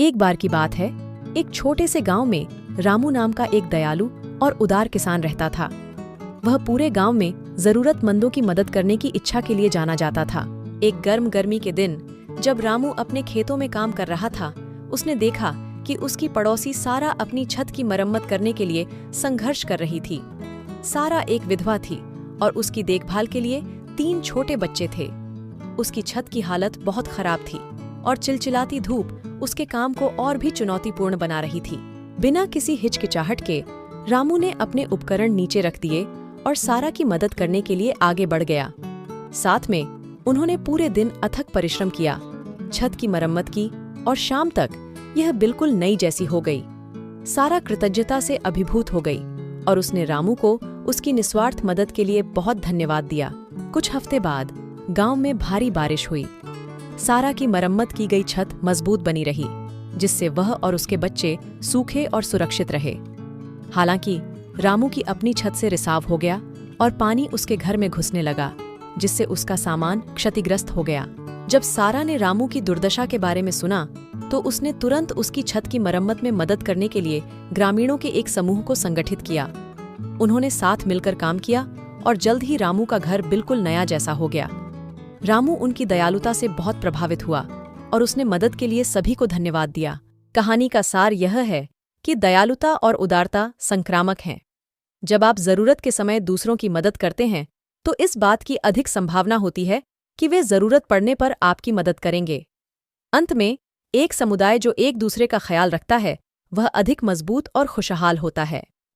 एक बार की बात है, एक छोटे से गांव में रामू नाम का एक दयालु और उदार किसान रहता था। वह पूरे गांव में जरूरतमंदों की मदद करने की इच्छा के लिए जाना जाता था। एक गर्म गर्मी के दिन जब रामू अपने खेतों में काम कर रहा था, उसने देखा कि उसकी पड़ोसी सारा अपनी छत की मरम्मत करने के लिए संघर्ष कर रही थी। सारा एक विधवा थी और उसकी देखभाल के लिए 3 छोटे बच्चे थे। उसकी छत की हालत बहुत खराब थी और चिलचिलाती धूप उसके काम को और भी चुनौतीपूर्ण बना रही थी। बिना किसी हिचकिचाहट के रामू ने अपने उपकरण नीचे रख दिए और सारा की मदद करने के लिए आगे बढ़ गया। साथ में उन्होंने पूरे दिन अथक परिश्रम किया, छत की मरम्मत की और शाम तक यह बिल्कुल नई जैसी हो गई। सारा कृतज्ञता से अभिभूत हो गई और उसने रामू को उसकी निस्वार्थ मदद के लिए बहुत धन्यवाद दिया। कुछ हफ्ते बाद गांव में भारी बारिश हुई। सारा की मरम्मत की गई छत मजबूत बनी रही, जिससे वह और उसके बच्चे सूखे और सुरक्षित रहे। हालांकि रामू की अपनी छत से रिसाव हो गया और पानी उसके घर में घुसने लगा, जिससे उसका सामान क्षतिग्रस्त हो गया। जब सारा ने रामू की दुर्दशा के बारे में सुना तो उसने तुरंत उसकी छत की मरम्मत में मदद करने के लिए ग्रामीणों के एक समूह को संगठित किया। उन्होंने साथ मिलकर काम किया और जल्द ही रामू का घर बिल्कुल नया जैसा हो गया। रामू उनकी दयालुता से बहुत प्रभावित हुआ और उसने मदद के लिए सभी को धन्यवाद दिया। कहानी का सार यह है कि दयालुता और उदारता संक्रामक हैं। जब आप जरूरत के समय दूसरों की मदद करते हैं तो इस बात की अधिक संभावना होती है कि वे जरूरत पड़ने पर आपकी मदद करेंगे। अंत में एक समुदाय जो एक दूसरे का ख्याल रखता है, वह अधिक मजबूत और खुशहाल होता है।